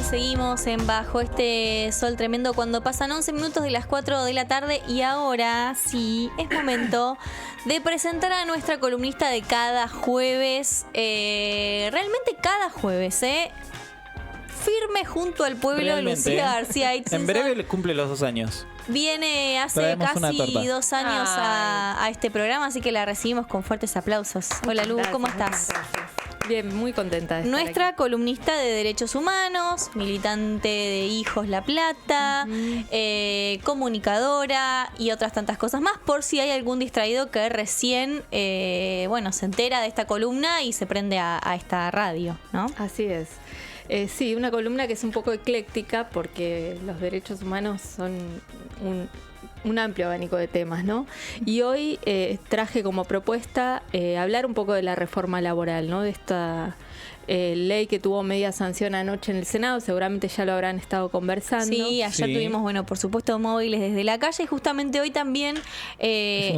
seguimos en Bajo este Sol Tremendo cuando pasan 11 minutos de las 4 de la tarde y ahora sí, es momento de presentar a nuestra columnista de cada jueves, realmente cada jueves, firme junto al pueblo, realmente, Lucía García Itzinson. En breve le cumple los 2 años. Viene hace Traemos casi 2 años a este programa, así que la recibimos con fuertes aplausos. Hola Lu, ¿cómo estás? Bien, muy contenta de estar Nuestra aquí. columnista de Derechos Humanos, militante de Hijos La Plata, comunicadora y otras tantas cosas más, por si hay algún distraído que recién se entera de esta columna y se prende a esta radio, ¿no? Así es. Sí, una columna que es un poco ecléctica porque los derechos humanos son un amplio abanico de temas, ¿no? Y hoy traje como propuesta hablar un poco de la reforma laboral, ¿no? De esta ley que tuvo media sanción anoche en el Senado, seguramente ya lo habrán estado conversando. Sí, ayer tuvimos, por supuesto, móviles desde la calle y justamente hoy también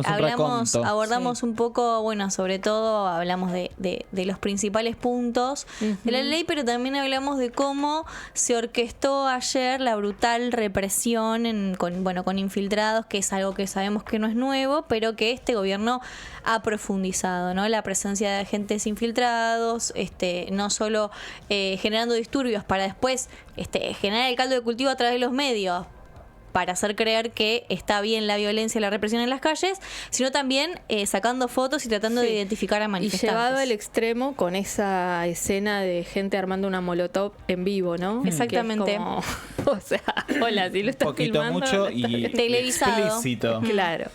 abordamos un poco, sobre todo hablamos de los principales puntos de la ley, pero también hablamos de cómo se orquestó ayer la brutal represión con infiltrados, que es algo que sabemos que no es nuevo, pero que este gobierno ha profundizado, ¿no? La presencia de agentes infiltrados, no solo generando disturbios para después generar el caldo de cultivo a través de los medios para hacer creer que está bien la violencia y la represión en las calles, sino también sacando fotos y tratando de identificar a manifestantes. Y llevado al extremo con esa escena de gente armando una molotov en vivo, ¿no? Exactamente. Como, o sea, hola, si lo estás filmando. Mucho y televisado. Explícito. Claro.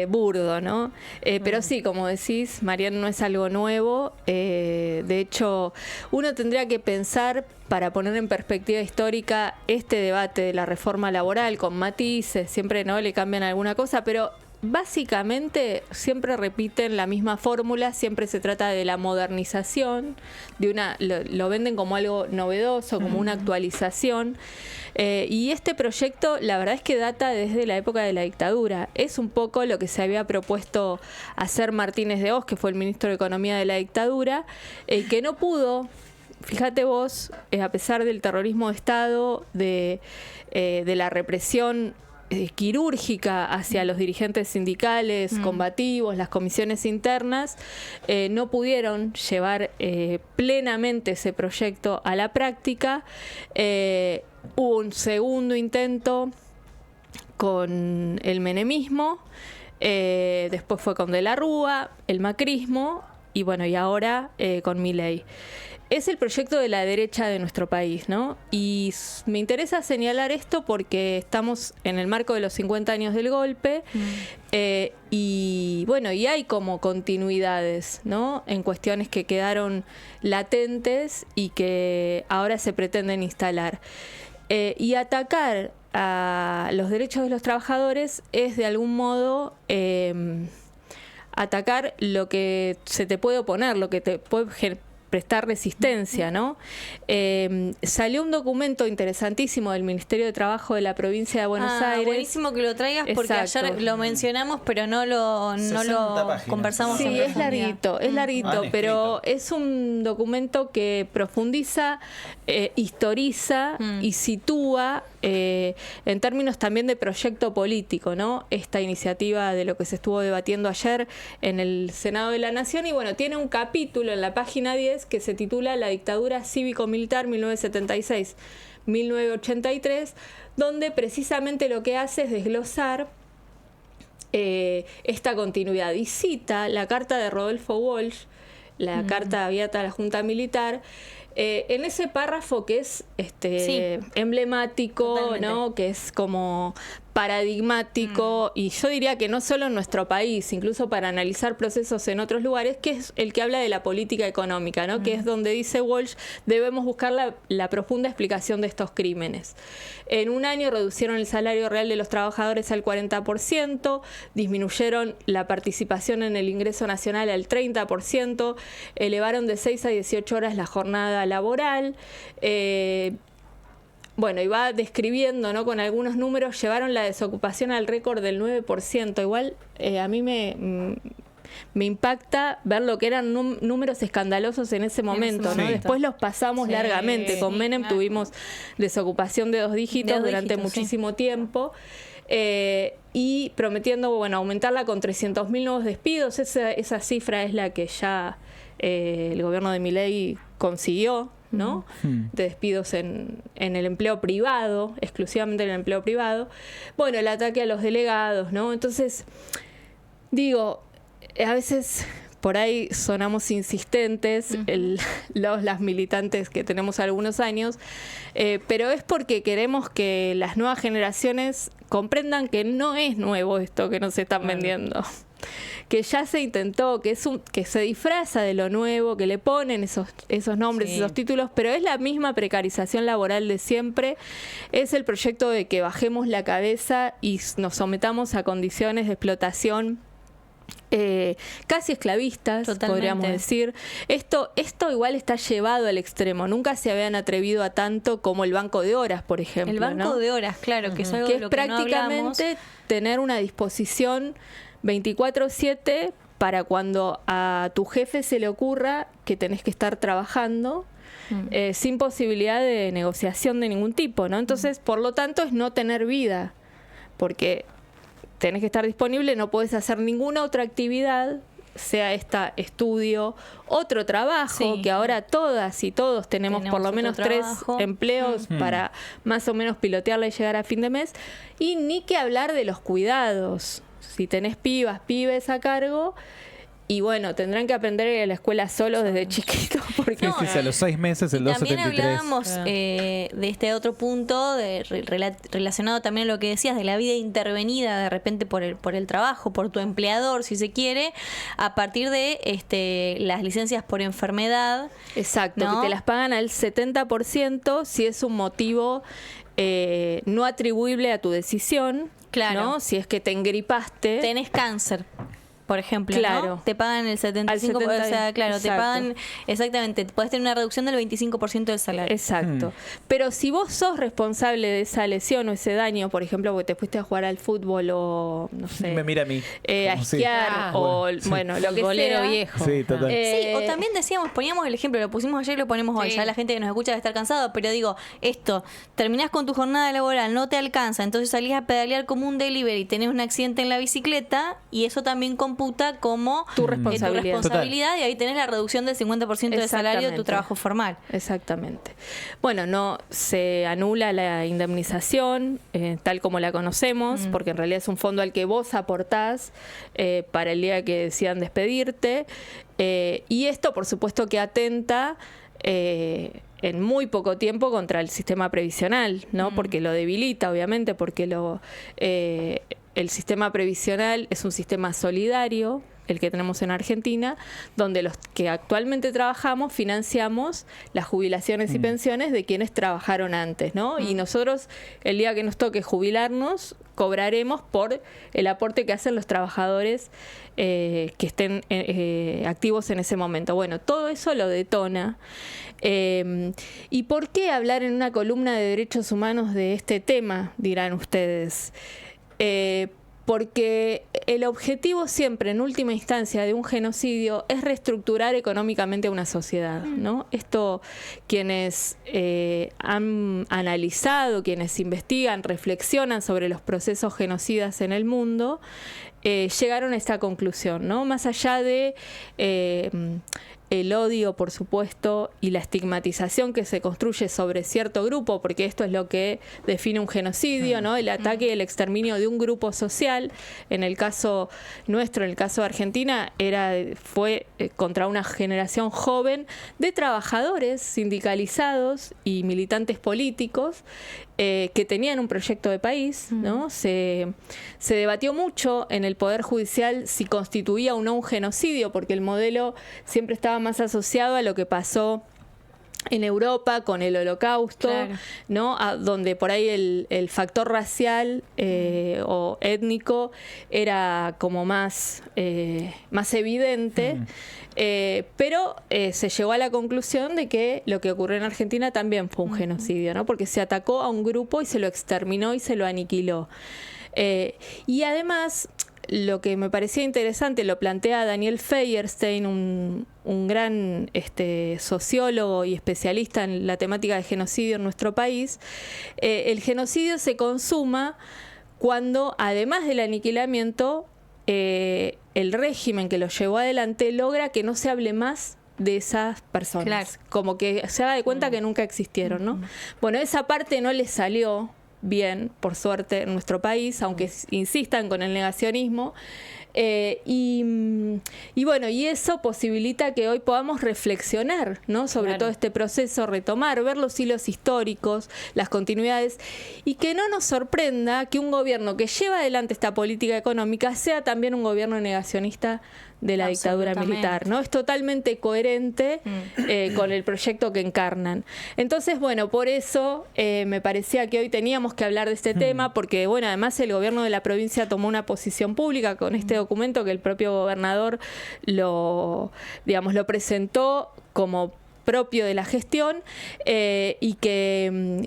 Burdo, ¿no? Pero sí, como decís, Mariano, no es algo nuevo. De hecho, uno tendría que pensar, para poner en perspectiva histórica este debate de la reforma laboral con matices, siempre no le cambian alguna cosa, pero básicamente siempre repiten la misma fórmula, siempre se trata de la modernización, lo venden como algo novedoso, como una actualización. Y este proyecto, la verdad es que data desde la época de la dictadura. Es un poco lo que se había propuesto hacer Martínez de Hoz, que fue el ministro de Economía de la dictadura, que no pudo. Fíjate vos, a pesar del terrorismo de Estado, de la represión quirúrgica hacia los dirigentes sindicales, combativos, las comisiones internas, no pudieron llevar plenamente ese proyecto a la práctica. Hubo un segundo intento con el menemismo, después fue con De la Rúa, el macrismo y ahora con Milei. Es el proyecto de la derecha de nuestro país, ¿no? Y me interesa señalar esto porque estamos en el marco de los 50 años del golpe y hay como continuidades, ¿no? En cuestiones que quedaron latentes y que ahora se pretenden instalar. Y atacar a los derechos de los trabajadores es de algún modo atacar lo que se te puede oponer, lo que te puede prestar resistencia, ¿no? Salió un documento interesantísimo del Ministerio de Trabajo de la provincia de Buenos Aires. Buenísimo que lo traigas porque ayer lo mencionamos, pero no lo conversamos. Sí, es larguito, pero es un documento que profundiza, historiza y sitúa en términos también de proyecto político, ¿no? Esta iniciativa de lo que se estuvo debatiendo ayer en el Senado de la Nación y tiene un capítulo en la página 10 que se titula La dictadura cívico-militar 1976-1983, donde precisamente lo que hace es desglosar esta continuidad y cita la carta de Rodolfo Walsh, la carta abierta a la Junta Militar, en ese párrafo que es emblemático, totalmente, ¿no? Que es como paradigmático y yo diría que no solo en nuestro país, incluso para analizar procesos en otros lugares, que es el que habla de la política económica, ¿no? Que es donde dice Walsh, debemos buscar la profunda explicación de estos crímenes. En un año reducieron el salario real de los trabajadores al 40%, disminuyeron la participación en el ingreso nacional al 30%, elevaron de 6 a 18 horas la jornada laboral, y va describiendo, ¿no? Con algunos números, llevaron la desocupación al récord del 9%. Igual a mí me me impacta ver lo que eran números escandalosos en ese momento, ¿no? Sí. Después los pasamos Sí, largamente. Con sí, Menem claro. tuvimos desocupación de 2 dígitos De 2 durante dígitos, sí. muchísimo tiempo. Y prometiendo, bueno, aumentarla con 300.000 nuevos despidos. Esa cifra es la que ya el gobierno de Milei consiguió, ¿no? De despidos en el empleo privado, exclusivamente en el empleo privado. Bueno, el ataque a los delegados, ¿no? Entonces, digo, a veces por ahí sonamos insistentes, las militantes que tenemos algunos años, pero es porque queremos que las nuevas generaciones comprendan que no es nuevo esto que nos están vendiendo. Que ya se intentó, que se disfraza de lo nuevo, que le ponen esos nombres, Sí. esos títulos, pero es la misma precarización laboral de siempre. Es el proyecto de que bajemos la cabeza y nos sometamos a condiciones de explotación casi esclavistas, Totalmente. podríamos decir. Esto igual está llevado al extremo. Nunca se habían atrevido a tanto como el banco de horas, por ejemplo. El banco ¿no? de horas, claro, que es algo Que de es lo que no hablamos. prácticamente tener una disposición 24/7 para cuando a tu jefe se le ocurra que tenés que estar trabajando sin posibilidad de negociación de ningún tipo, ¿no? Entonces, por lo tanto, es no tener vida, porque tenés que estar disponible, no podés hacer ninguna otra actividad, sea estudio, otro trabajo, Sí. que ahora todas y todos tenemos por lo Otro menos 3 trabajo. empleos para más o menos pilotearla y llegar a fin de mes. Y ni que hablar de los cuidados. Si tenés pibes a cargo, y bueno, tendrán que aprender a ir a la escuela solos desde chiquitos, porque Sí, sí, a los 6 meses el Y también 273. hablábamos de este otro punto relacionado también a lo que decías de la vida intervenida de repente por el trabajo, por tu empleador, si se quiere, a partir de las licencias por enfermedad. exacto, ¿no? que te las pagan al 70% si es un motivo no atribuible a tu decisión, Claro. ¿no? Si es que te engripaste. Tenés cáncer, por ejemplo, Claro. ¿no? Te pagan el 75%, Al 70, o sea, claro, te exacto. pagan exactamente, podés tener una reducción del 25% del salario. Exacto. Pero si vos sos responsable de esa lesión o ese daño, por ejemplo, porque te fuiste a jugar al fútbol o, no sé, Me mira a mí. a Como, sí. esquiar o, bueno, lo que Golero sea. viejo. Sí, total. Sí, o también poníamos el ejemplo, lo pusimos ayer y lo ponemos hoy. Sí. Ya la gente que nos escucha debe estar cansado, pero digo, terminás con tu jornada laboral, no te alcanza, entonces salís a pedalear como un delivery, tenés un accidente en la bicicleta y eso también computa como Tu responsabilidad. y ahí tenés la reducción del 50% del salario de tu Exactamente. trabajo formal. Exactamente. Bueno, no se anula la indemnización tal como la conocemos, porque en realidad es un fondo al que vos aportás para el día que decidan despedirte. Y esto, por supuesto, que atenta en muy poco tiempo contra el sistema previsional, ¿no? Porque lo debilita, obviamente, porque el sistema previsional es un sistema solidario, el que tenemos en Argentina, donde los que actualmente trabajamos financiamos las jubilaciones y pensiones de quienes trabajaron antes, ¿no? Y nosotros, el día que nos toque jubilarnos, cobraremos por el aporte que hacen los trabajadores que estén activos en ese momento. Bueno, todo eso lo detona. ¿Y por qué hablar en una columna de derechos humanos de este tema? Dirán ustedes. Porque el objetivo siempre, en última instancia, de un genocidio es reestructurar económicamente una sociedad, ¿no? Esto, quienes han analizado, quienes investigan, reflexionan sobre los procesos genocidas en el mundo, llegaron a esta conclusión, ¿no? Más allá de el odio, por supuesto, y la estigmatización que se construye sobre cierto grupo, porque esto es lo que define un genocidio, ¿no? El ataque y el exterminio de un grupo social. En el caso nuestro, en el caso de Argentina, fue contra una generación joven de trabajadores sindicalizados y militantes políticos que tenían un proyecto de país, ¿no? Se debatió mucho en el Poder Judicial si constituía o no un genocidio, porque el modelo siempre estaba más asociado a lo que pasó en Europa con el Holocausto, Claro. ¿no? Donde por ahí el factor racial o étnico era como más evidente. Pero se llegó a la conclusión de que lo que ocurrió en Argentina también fue un genocidio, ¿no? Porque se atacó a un grupo y se lo exterminó y se lo aniquiló. Y además, lo que me parecía interesante, lo plantea Daniel Feuerstein, un gran sociólogo y especialista en la temática de genocidio en nuestro país. El genocidio se consuma cuando, además del aniquilamiento, el régimen que lo llevó adelante logra que no se hable más de esas personas. Claro. Como que se haga de cuenta que nunca existieron, ¿no? Bueno, esa parte no les salió bien, por suerte, en nuestro país, aunque insistan con el negacionismo. Y bueno, y eso posibilita que hoy podamos reflexionar, ¿no? Sobre todo este proceso, retomar, ver los hilos históricos, las continuidades, y que no nos sorprenda que un gobierno que lleva adelante esta política económica sea también un gobierno negacionista de la dictadura militar, ¿no? Es totalmente coherente con el proyecto que encarnan. Entonces, bueno, por eso me parecía que hoy teníamos que hablar de este tema, porque, bueno, además el gobierno de la provincia tomó una posición pública con este documento que el propio gobernador lo presentó como propio de la gestión, y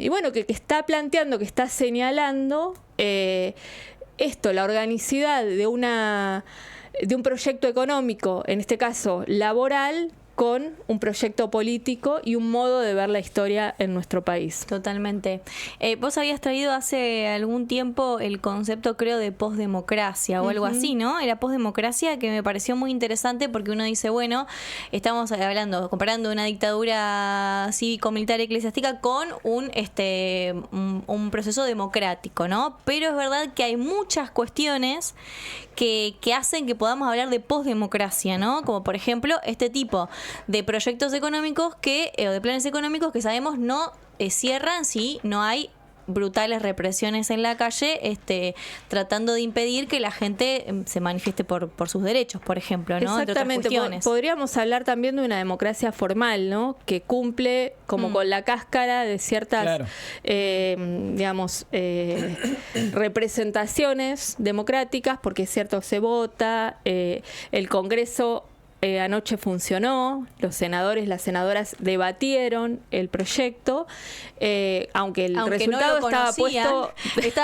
bueno, que está planteando, que está señalando la organicidad de un proyecto económico, en este caso laboral, con un proyecto político y un modo de ver la historia en nuestro país. Totalmente. Vos habías traído hace algún tiempo el concepto, creo, de posdemocracia o algo así, ¿no? Era posdemocracia, que me pareció muy interesante porque uno dice, bueno, estamos comparando una dictadura cívico-militar eclesiástica con un proceso democrático, ¿no? Pero es verdad que hay muchas cuestiones que hacen que podamos hablar de posdemocracia, ¿no? Como por ejemplo este tipo de proyectos económicos o de planes económicos que sabemos no cierran si no hay brutales represiones en la calle, tratando de impedir que la gente se manifieste por sus derechos, por ejemplo, ¿no? Exactamente. Podríamos hablar también de una democracia formal, ¿no? Que cumple como con la cáscara de ciertas, representaciones democráticas, porque es cierto, se vota, el Congreso anoche funcionó, los senadores, las senadoras debatieron el proyecto, aunque el resultado no estaba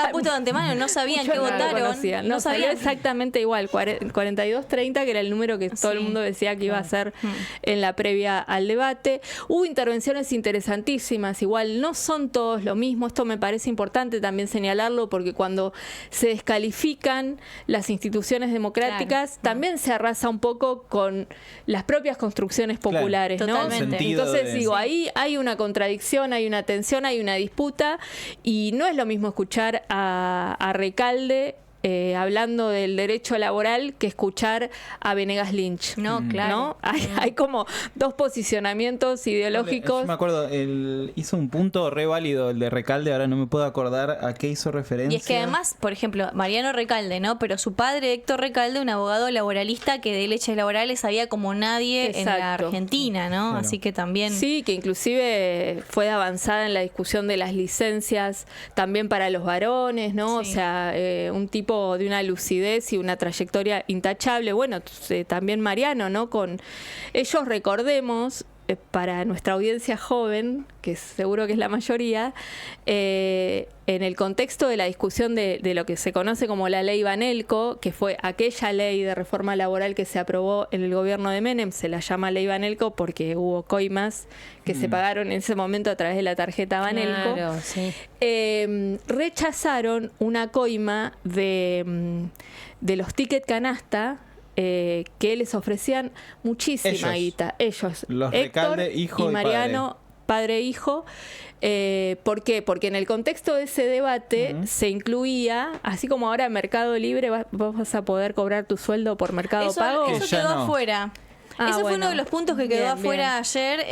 puesto de antemano, no sabían qué votaron. No sabían exactamente igual, 42-30, que era el número que todo el mundo decía que iba a ser en la previa al debate. Hubo intervenciones interesantísimas, igual no son todos lo mismo, esto me parece importante también señalarlo, porque cuando se descalifican las instituciones democráticas, también se arrasa un poco con las propias construcciones populares, ¿no? Totalmente. Entonces ahí hay una contradicción, hay una tensión, hay una disputa, y no es lo mismo escuchar a Recalde hablando del derecho laboral que escuchar a Venegas Lynch. No, claro. ¿No? Hay como dos posicionamientos ideológicos. Yo me acuerdo, hizo un punto re válido el de Recalde, ahora no me puedo acordar a qué hizo referencia. Y es que además, por ejemplo, Mariano Recalde, ¿no? Pero su padre, Héctor Recalde, un abogado laboralista que de leyes laborales sabía como nadie en la Argentina, ¿no? Claro. Así que también... Sí, que inclusive fue avanzada en la discusión de las licencias también para los varones, ¿no? Sí. O sea, un tipo de una lucidez y una trayectoria intachable. Bueno, también Mariano, ¿no? Con ellos, recordemos, para nuestra audiencia joven, que seguro que es la mayoría, en el contexto de la discusión de lo que se conoce como la ley Banelco, que fue aquella ley de reforma laboral que se aprobó en el gobierno de Menem, se la llama ley Banelco porque hubo coimas que se pagaron en ese momento a través de la tarjeta Banelco. Claro, sí. Rechazaron una coima de los ticket canasta, que les ofrecían muchísima guita. Ellos, los Héctor Recalde, hijo y Mariano, padre e hijo. ¿Por qué? Porque en el contexto de ese debate se incluía, así como ahora Mercado Libre, vas a poder cobrar tu sueldo por Mercado Pago. Eso quedó afuera. Eso fue uno de los puntos que quedó afuera ayer,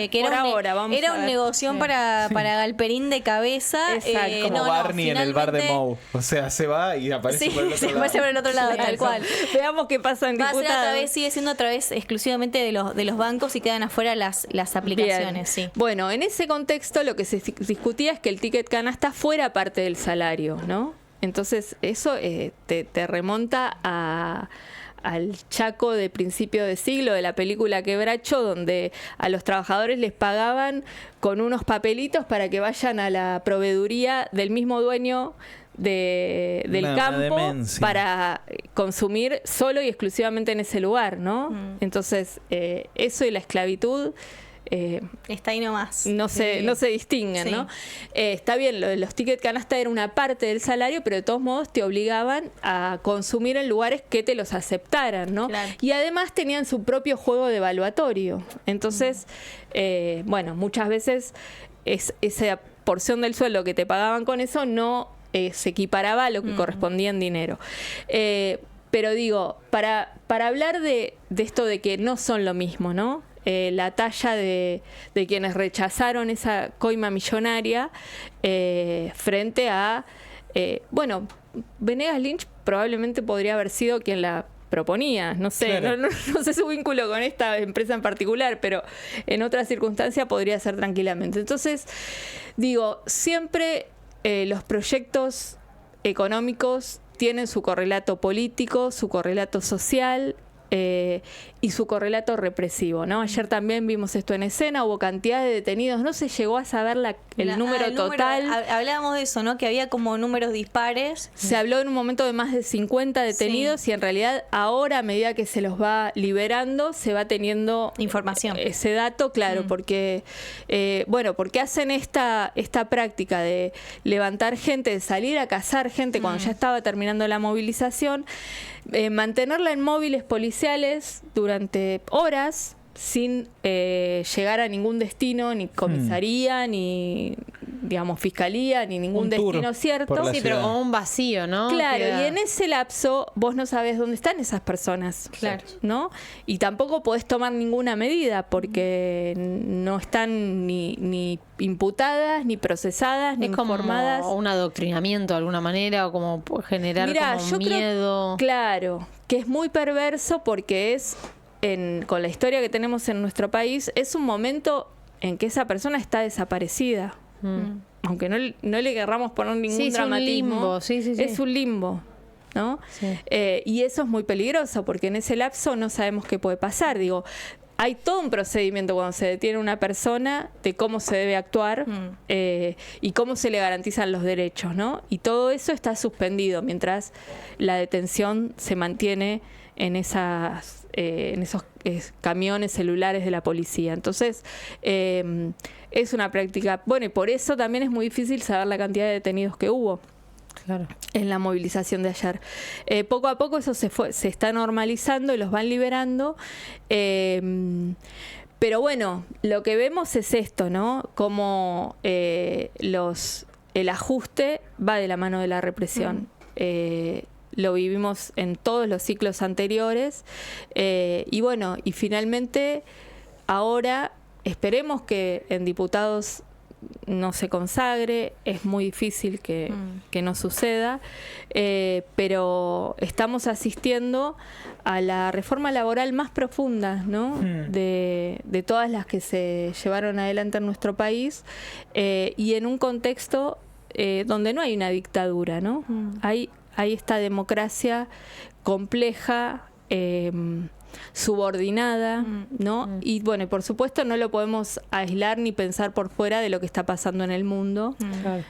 que era un negocio para Galperín de cabeza. Exacto. Como Barney en el bar de Moe. O sea, se va y aparece por el otro lado. Aparece por el otro lado, tal cual. Veamos qué pasa en diputados. Sigue siendo otra vez exclusivamente de los bancos y quedan afuera las aplicaciones. Sí. Bueno, en ese contexto lo que se discutía es que el ticket canasta fuera parte del salario, ¿no? Entonces eso te remonta al Chaco de principio de siglo, de la película Quebracho, donde a los trabajadores les pagaban con unos papelitos para que vayan a la proveeduría del mismo dueño del campo para consumir solo y exclusivamente en ese lugar, ¿no? Entonces, eso y la esclavitud está ahí nomás. no se distinguen, Sí. ¿no? Está bien, lo de los tickets canasta era una parte del salario, pero de todos modos te obligaban a consumir en lugares que te los aceptaran, ¿no? Claro. Y además tenían su propio juego de evaluatorio. Entonces, bueno, muchas veces esa porción del sueldo que te pagaban con eso no se equiparaba a lo que correspondía en dinero. Pero digo, para hablar de esto de que no son lo mismo, ¿no? La talla de quienes rechazaron esa coima millonaria frente a... bueno, Venegas Lynch probablemente podría haber sido quien la proponía, no sé, Claro. no sé su vínculo con esta empresa en particular, pero en otra circunstancia podría ser tranquilamente. Entonces, digo, siempre los proyectos económicos tienen su correlato político, su correlato social y su correlato represivo, ¿no? Ayer también vimos esto en escena, hubo cantidad de detenidos, no se llegó a saber el número total. Hablábamos de eso, ¿no? Que había como números dispares. Se habló en un momento de más de 50 detenidos y en realidad ahora, a medida que se los va liberando, se va teniendo Información. ese dato, claro, porque porque hacen esta práctica de levantar gente, de salir a cazar gente cuando ya estaba terminando la movilización, mantenerla en móviles policiales durante horas sin llegar a ningún destino, ni comisaría, ni digamos fiscalía, ni ningún Un tour destino cierto. por la Sí, pero ciudad. como un vacío, ¿no? Claro, Queda- y en ese lapso vos no sabés dónde están esas personas. Claro. ¿No? Y tampoco podés tomar ninguna medida porque no están ni imputadas, ni procesadas, ni Es como informadas. un adoctrinamiento de alguna manera, o como generar Mirá, como yo miedo. Claro, que es muy perverso porque con la historia que tenemos en nuestro país, es un momento en que esa persona está desaparecida. Aunque no le querramos poner ningún Sí, es un dramatismo. limbo, sí. Es un limbo, ¿no? Sí. Y eso es muy peligroso porque en ese lapso no sabemos qué puede pasar. Digo, hay todo un procedimiento cuando se detiene una persona de cómo se debe actuar y cómo se le garantizan los derechos, ¿no? Y todo eso está suspendido mientras la detención se mantiene en esos camiones celulares de la policía. Entonces, es una práctica... Bueno, y por eso también es muy difícil saber la cantidad de detenidos que hubo Claro. en la movilización de ayer. Poco a poco eso se está normalizando y los van liberando. Pero bueno, lo que vemos es esto, ¿no? Como el ajuste va de la mano de la represión. Lo vivimos en todos los ciclos anteriores. Y bueno, y finalmente ahora esperemos que en diputados no se consagre, es muy difícil que no suceda, pero estamos asistiendo a la reforma laboral más profunda, ¿no? De todas las que se llevaron adelante en nuestro país y en un contexto donde no hay una dictadura, ¿no? Hay esta democracia compleja, subordinada, ¿no? Y bueno, por supuesto no lo podemos aislar ni pensar por fuera de lo que está pasando en el mundo. Claro.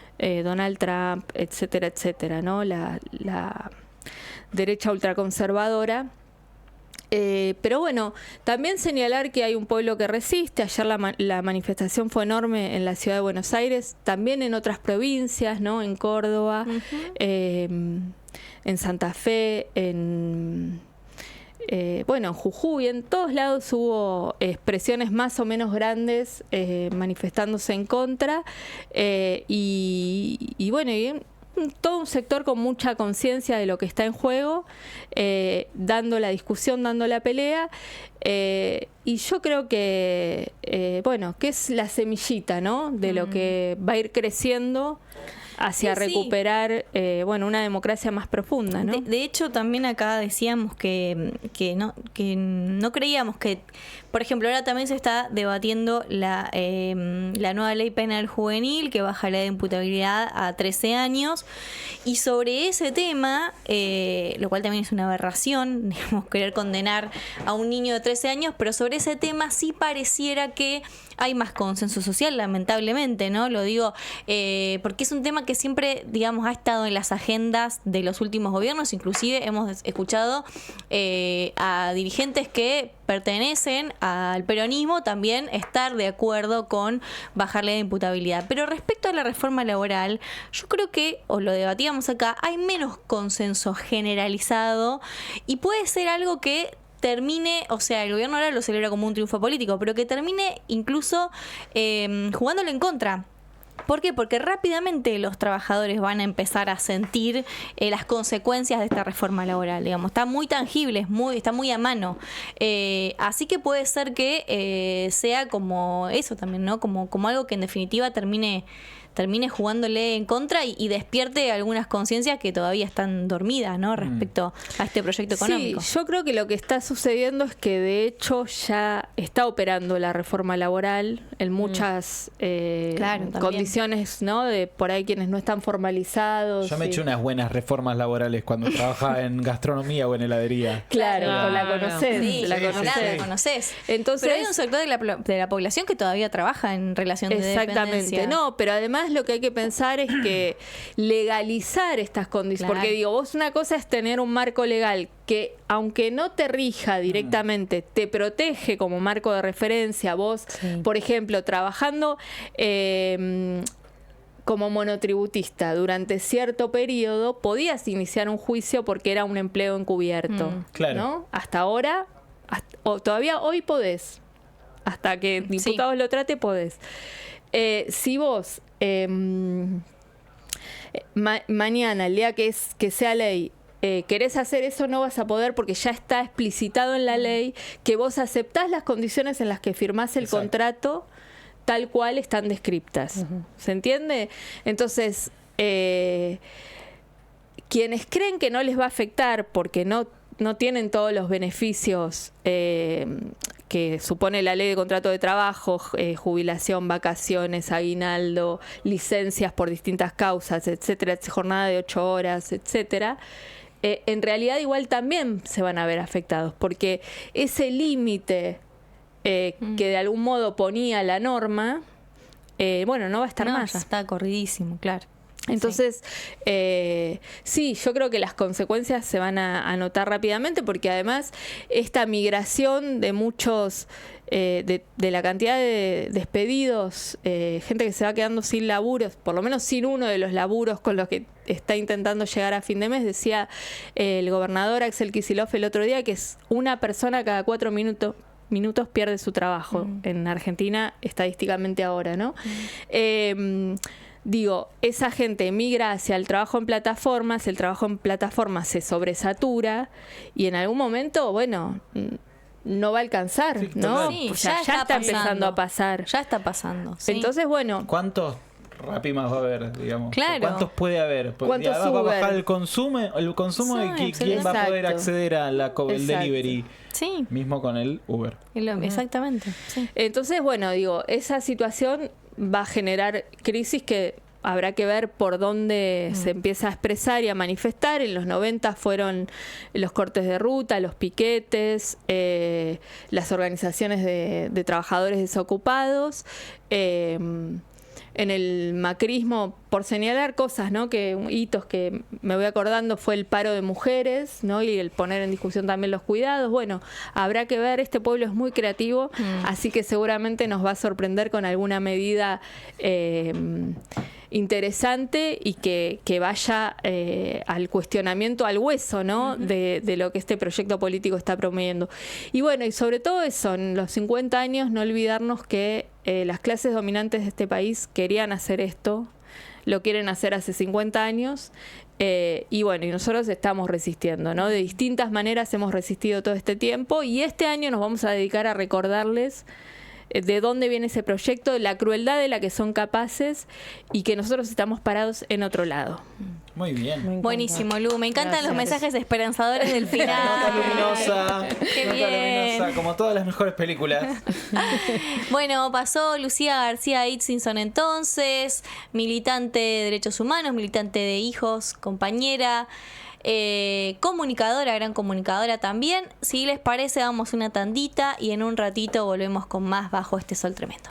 Donald Trump, etcétera, etcétera, ¿no? La derecha ultraconservadora. Pero bueno, también señalar que hay un pueblo que resiste. Ayer la manifestación fue enorme en la ciudad de Buenos Aires, también en otras provincias, ¿no? En Córdoba, en Santa Fe, en Jujuy, en todos lados hubo expresiones más o menos grandes manifestándose en contra y bueno, y todo un sector con mucha conciencia de lo que está en juego, dando la discusión, dando la pelea, y yo creo que que es la semillita, ¿no? De lo que va a ir creciendo hacia Sí, sí. recuperar una democracia más profunda, ¿no? De hecho, también acá decíamos que no creíamos que Por ejemplo, ahora también se está debatiendo la nueva ley penal juvenil que baja la edad de imputabilidad a 13 años. Y sobre ese tema, lo cual también es una aberración, digamos, querer condenar a un niño de 13 años, pero sobre ese tema sí pareciera que hay más consenso social, lamentablemente, ¿no? Lo digo porque es un tema que siempre, digamos, ha estado en las agendas de los últimos gobiernos. Inclusive hemos escuchado a dirigentes que pertenecen al peronismo también estar de acuerdo con bajarle de imputabilidad. Pero respecto a la reforma laboral, yo creo que, o lo debatíamos acá, hay menos consenso generalizado y puede ser algo que termine, o sea, el gobierno ahora lo celebra como un triunfo político, pero que termine incluso jugándole en contra. ¿Por qué? Porque rápidamente los trabajadores van a empezar a sentir las consecuencias de esta reforma laboral, digamos. Está muy tangible, está muy a mano. Así que puede ser que sea como eso también, ¿no? Como algo que en definitiva termine jugándole en contra y despierte algunas conciencias que todavía están dormidas, ¿no? Respecto a este proyecto económico. Sí, yo creo que lo que está sucediendo es que de hecho ya está operando la reforma laboral en muchas condiciones, ¿no? De por ahí quienes no están formalizados. Yo me eché unas buenas reformas laborales cuando trabajaba en gastronomía o en heladería. Claro, la conocés. Sí, la la conocés. Entonces, pero hay un sector de la población que todavía trabaja en relación de dependencia. Exactamente, no, pero además lo que hay que pensar es que legalizar estas condiciones, Claro. porque digo, vos una cosa es tener un marco legal que aunque no te rija directamente, te protege como marco de referencia. Vos, por ejemplo, trabajando como monotributista durante cierto periodo, podías iniciar un juicio porque era un empleo encubierto. Claro. ¿No? Hasta ahora, todavía hoy podés. Hasta que diputados lo trate, podés. Si vos mañana, el día que sea ley, querés hacer eso, no vas a poder porque ya está explicitado en la ley que vos aceptás las condiciones en las que firmás el contrato tal cual están descriptas. ¿Se entiende? Entonces, quienes creen que no les va a afectar porque no tienen todos los beneficios que supone la ley de contrato de trabajo, jubilación, vacaciones, aguinaldo, licencias por distintas causas, etcétera, jornada de 8 horas, etcétera, en realidad igual también se van a ver afectados, porque ese límite que de algún modo ponía la norma, no va a estar más. Ya está corridísimo, claro. Entonces, sí, yo creo que las consecuencias se van a notar rápidamente porque además esta migración de muchos, de la cantidad de despedidos, gente que se va quedando sin laburos, por lo menos sin uno de los laburos con los que está intentando llegar a fin de mes, decía el gobernador Axel Kicillof el otro día que es una persona cada 4 minutos pierde su trabajo en Argentina estadísticamente ahora, ¿no? Digo, esa gente emigra hacia el trabajo en plataformas, el trabajo en plataformas se sobresatura y en algún momento, no va a alcanzar, Sí, ¿no? Sí, O sea, ya está empezando a pasar. Ya está pasando. Sí. Entonces, ¿Cuántos Rapimas va a haber, digamos? Claro. ¿Cuántos puede haber? Porque ¿Cuántos va a bajar Uber? el consumo de quién va a poder Exacto. acceder a el delivery, Sí, mismo con el Uber. exactamente. Sí. Entonces, digo, esa situación va a generar crisis que habrá que ver por dónde se empieza a expresar y a manifestar. En los 90 fueron los cortes de ruta, los piquetes, las organizaciones de trabajadores desocupados. En el macrismo, por señalar cosas, ¿no? Hitos que me voy acordando fue el paro de mujeres, ¿no? Y el poner en discusión también los cuidados. Habrá que ver, este pueblo es muy creativo, así que seguramente nos va a sorprender con alguna medida interesante y que vaya al cuestionamiento, al hueso, ¿no? de lo que este proyecto político está promoviendo. Y y sobre todo eso, en los 50 años, no olvidarnos que las clases dominantes de este país querían hacer esto, lo quieren hacer hace 50 años, y nosotros estamos resistiendo, ¿no? De distintas maneras hemos resistido todo este tiempo, y este año nos vamos a dedicar a recordarles de dónde viene ese proyecto, la crueldad de la que son capaces y que nosotros estamos parados en otro lado. Muy bien. Buenísimo, Lu. Me encantan los Gracias. mensajes esperanzadores del final. Nota luminosa. Qué nota bien. luminosa. como todas las mejores películas. Bueno, pasó Lucía García Itzinson entonces, militante de derechos humanos, militante de hijos, compañera, comunicadora, gran comunicadora también. Si les parece, damos una tandita y en un ratito volvemos con más Bajo este Sol Tremendo.